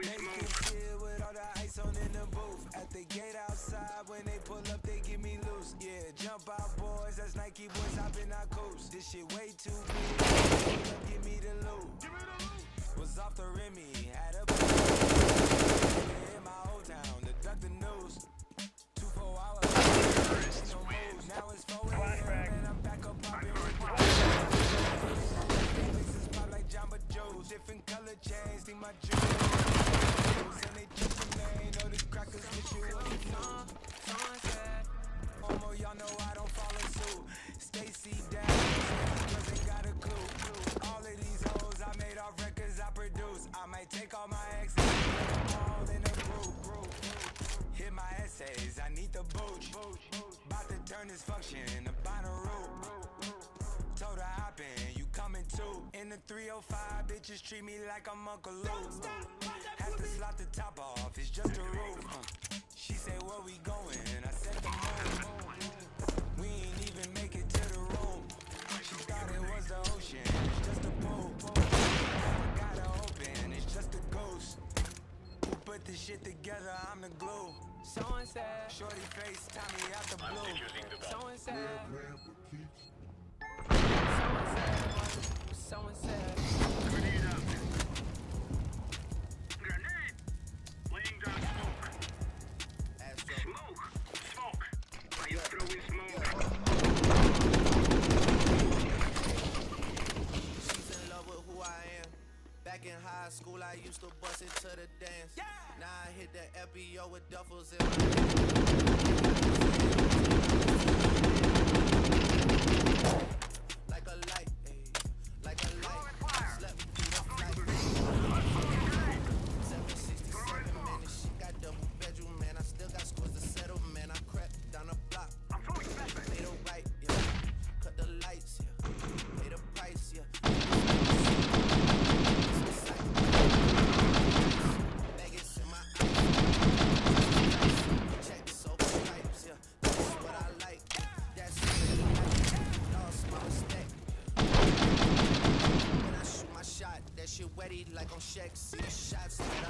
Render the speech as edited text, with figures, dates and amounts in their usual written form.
With all the ice on in the booth. At the gate outside, when they pull up, they give me loose. Yeah, jump out, boys. That's Nike boys hopping our coast. This shit way too big. Give me the loot. Was off the Remy, had a in my old town to duck the news. 2-4 hours. No moves. Now it's 4 a.m. and I'm back up popping with mixes pop like Jamba Joe's. Different color chains, see my jewels. And they just a man, know the crackers with you what you do. Homo, y'all know I don't follow suit. Stacy down, ain't got a clue. All of these hoes I made off records I produce. I might take all my exes, all in a group. Hit my essays, I need the booch. About to turn this function into binary. Told her hop in, you coming too. In the 305, bitches treat me like I'm Uncle Luke. Have to slot the top off, it's just a roof. She said, where we going? I said the moon. We ain't even make it to the room. She thought it was the ocean, it's just a pool. Got her open, it's just a ghost. Who put this shit together? I'm the glue. Someone said, shorty face, Tommy out the blue. Someone said, someone said. Grenade out. Grenade. Laying down smoke. Smoke. Why you throwing smoke? She's in love with who I am. Back in high school, I used to bust it to the dance. Yeah. Now I hit the FBO with duffels in my hand. Like a light, ayy. Like a light. Slept through the flight. 767 minutes, she got double bedroom, man. I still got scores to settle, man. I crept down the block. I'm throwing flashbang. Made a right, yeah. Cut the lights, yeah. Pay the price, yeah. Vegas in my eyes. Check soap stripes, yeah. That's what I like. That's what I like. Lost my respect. When I shoot my shot, that shit wetty like on Shaq. See the shots that I